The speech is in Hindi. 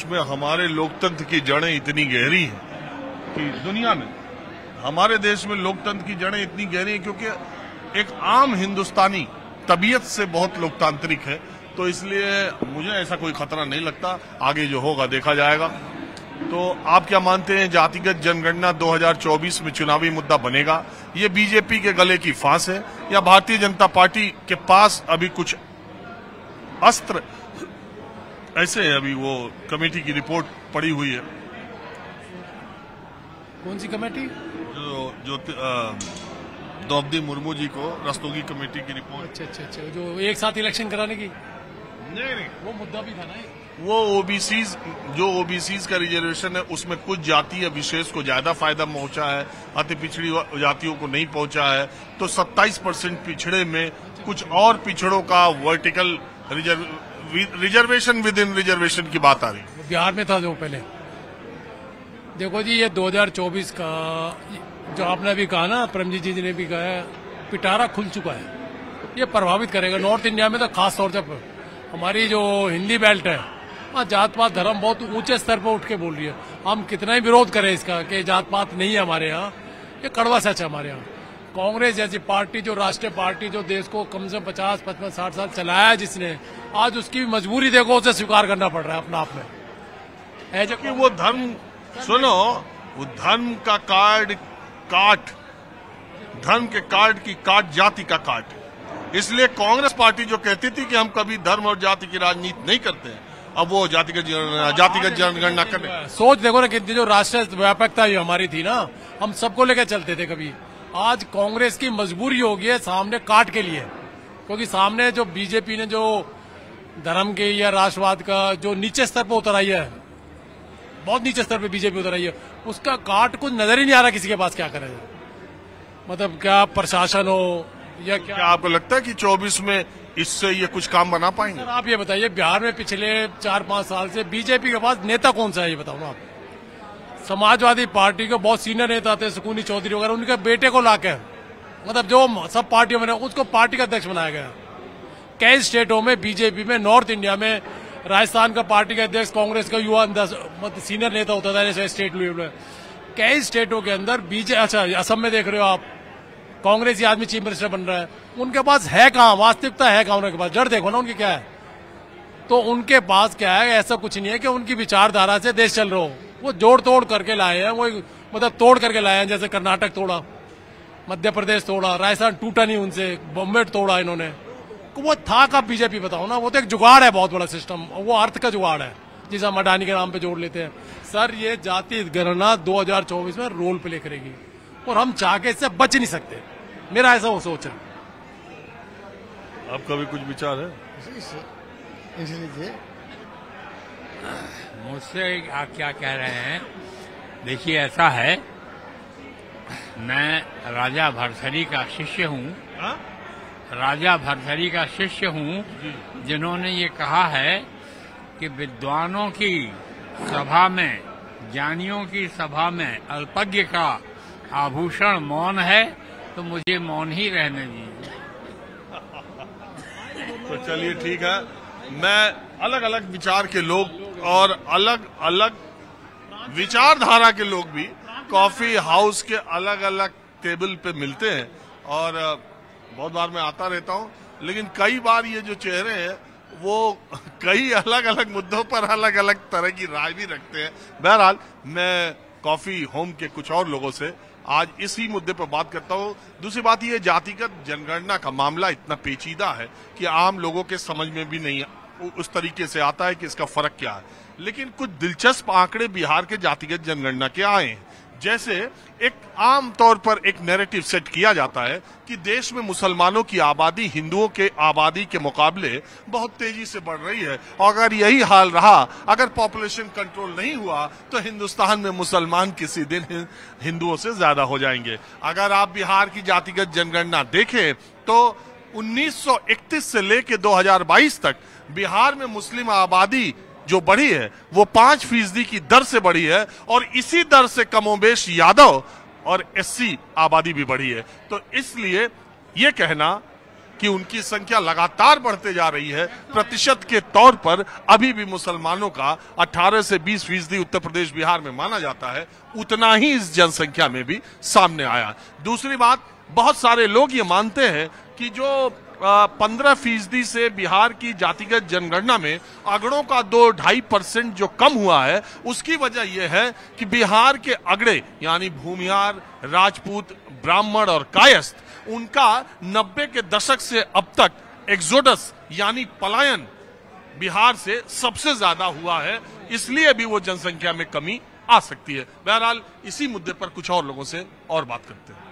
में हमारे लोकतंत्र की जड़ें इतनी गहरी हैं कि दुनिया में हमारे देश में लोकतंत्र की जड़ें इतनी गहरी हैं क्योंकि एक आम हिंदुस्तानी तबीयत से बहुत लोकतांत्रिक है, तो इसलिए मुझे ऐसा कोई खतरा नहीं लगता। आगे जो होगा देखा जाएगा। तो आप क्या मानते हैं, जातिगत जनगणना 2024 में चुनावी मुद्दा बनेगा? ये बीजेपी के गले की फांस है या भारतीय जनता पार्टी के पास अभी कुछ अस्त्र ऐसे है? अभी वो कमेटी की रिपोर्ट पड़ी हुई है। कौन सी कमेटी? जो द्रौपदी मुर्मू जी को रस्तोगी कमेटी की रिपोर्ट। अच्छा, जो एक साथ इलेक्शन कराने की। नहीं, वो मुद्दा भी था ना। वो ओबीसीज का रिजर्वेशन है, उसमें कुछ जातीय विशेष को ज्यादा फायदा पहुंचा है, अति पिछड़ी जातियों को नहीं पहुंचा है। तो 27% पिछड़े में कुछ और पिछड़ों का vertical reservation with in reservation की बात आ रही है। बिहार में था जो पहले। देखो जी, ये 2024 का जो आपने अभी कहा ना, परमजीत जी ने भी कहा, पिटारा खुल चुका है। ये प्रभावित करेगा नॉर्थ इंडिया में, तो खास तौर से हमारी जो हिंदी बेल्ट है, वहाँ जात पात धर्म बहुत ऊंचे स्तर पर उठ के बोल रही है। हम कितना ही विरोध करें इसका कि जात पात नहीं है हमारे यहाँ, ये कड़वा सच है हमारे यहाँ। कांग्रेस जैसी पार्टी, जो राष्ट्रीय पार्टी, जो देश को कम से 50, 55, 60 साल चलाया है जिसने, आज उसकी मजबूरी देखो, उसे स्वीकार करना पड़ रहा है अपना आप में। है जो कि वो धर्म, सुनो, वो धर्म का कार्ड काट, धर्म के कार्ड की काट जाति का काट। इसलिए कांग्रेस पार्टी जो कहती थी कि हम कभी धर्म और जाति की राजनीति नहीं करते हैं, अब वो जातिगत जनगणना करने। सोच देखो ना, कितनी जो राष्ट्रीय व्यापकता हमारी थी ना, हम सबको लेकर चलते थे कभी। आज कांग्रेस की मजबूरी हो गई है सामने काट के लिए, क्योंकि सामने जो बीजेपी ने जो धर्म के या राष्ट्रवाद का जो नीचे स्तर पर उतर आई है, बहुत नीचे स्तर पे बीजेपी उतर आई है, उसका काट कुछ नजर ही नहीं आ रहा किसी के पास क्या करे। मतलब क्या प्रशासन हो या क्या आपको लगता है कि 24 में इससे ये कुछ काम बना पाएंगे? सर आप ये बताइए, बिहार में पिछले 4-5 साल से बीजेपी के पास नेता कौन सा है, ये बताओ ना आप। समाजवादी पार्टी के बहुत सीनियर नेता थे, सुकूनी चौधरी वगैरह, उनके बेटे को लाके, मतलब जो सब पार्टियों में उसको पार्टी का अध्यक्ष बनाया गया। कई स्टेटों में बीजेपी में, नॉर्थ इंडिया में राजस्थान का पार्टी का अध्यक्ष कांग्रेस का युवा मतलब सीनियर नेता होता था, जैसे स्टेट लेवल में। कई स्टेटों के अंदर अच्छा असम में देख रहे हो आप, कांग्रेस आदमी चीफ मिनिस्टर बन रहा है। उनके पास है कहाँ, वास्तविकता है कहाँ उनके पास? जड़ देखो ना उनकी क्या है। तो उनके पास क्या है, ऐसा कुछ नहीं है कि उनकी विचारधारा से देश चल रहा हो। वो जोड़ तोड़ करके लाए हैं, वो मतलब तोड़ करके लाए हैं। जैसे कर्नाटक तोड़ा, मध्य प्रदेश तोड़ा, राजस्थान टूटा नहीं उनसे, बॉम्बे तोड़ा इन्होंने। वो था का बीजेपी बताओ ना, वो तो एक जुगाड़ है, बहुत बड़ा सिस्टम, वो अर्थ का जुगाड़ है जिसे हम अडानी के नाम पे जोड़ लेते हैं। सर ये जाति गणना 2024 में रोल प्ले करेगी और हम चाह के इससे बच नहीं सकते, मेरा ऐसा वो सोच है। आपका भी कुछ विचार है? इसलिए मुझसे आप क्या कह रहे हैं? देखिए ऐसा है, मैं राजा भरथरी का शिष्य हूँ, राजा भरथरी का शिष्य हूँ, जिन्होंने ये कहा है कि विद्वानों की सभा में, ज्ञानियों की सभा में अल्पज्ञ का आभूषण मौन है, तो मुझे मौन ही रहने दीजिए। तो चलिए ठीक है, मैं अलग अलग विचार के लोग और अलग अलग विचारधारा के लोग भी कॉफी हाउस के अलग अलग टेबल पे मिलते हैं और बहुत बार मैं आता रहता हूं, लेकिन कई बार ये जो चेहरे हैं वो कई अलग अलग मुद्दों पर अलग अलग तरह की राय भी रखते हैं। बहरहाल मैं कॉफी होम के कुछ और लोगों से आज इसी मुद्दे पर बात करता हूं। दूसरी बात ये, जातिगत जनगणना का मामला इतना पेचीदा है कि आम लोगों के समझ में भी नहीं उस तरीके से आता है कि इसका फर्क क्या है। लेकिन कुछ दिलचस्प आंकड़े बिहार के जातिगत जनगणना के आए हैं। जैसे एक आम तौर पर एक नैरेटिव सेट किया जाता है कि देश में मुसलमानों की आबादी हिंदुओं के आबादी के मुकाबले बहुत तेजी से बढ़ रही है, और अगर यही हाल रहा, अगर पॉपुलेशन कंट्रोल नहीं हुआ, तो हिंदुस्तान में मुसलमान किसी दिन हिंदुओं से ज्यादा हो जाएंगे। अगर आप बिहार की जातिगत जनगणना देखें तो 1931 से लेकर 2022 तक बिहार में मुस्लिम आबादी जो बढ़ी है वो 5% की दर से बढ़ी है, और इसी दर से कमोबेश यादव और एससी आबादी भी बढ़ी है। तो इसलिए ये कहना कि उनकी संख्या लगातार बढ़ते जा रही है। प्रतिशत के तौर पर अभी भी मुसलमानों का 18 से 20% उत्तर प्रदेश बिहार में माना जाता है, उतना ही इस जनसंख्या में भी सामने आया। दूसरी बात, बहुत सारे लोग ये मानते हैं कि जो 15% से बिहार की जातिगत जनगणना में अगड़ों का 2-2.5% जो कम हुआ है, उसकी वजह यह है कि बिहार के अगड़े यानी भूमियार, राजपूत, ब्राह्मण और कायस्थ, उनका 90 के दशक से अब तक एक्सोडस यानी पलायन बिहार से सबसे ज्यादा हुआ है, इसलिए भी वो जनसंख्या में कमी आ सकती है। बहरहाल इसी मुद्दे पर कुछ और लोगों से और बात करते हैं।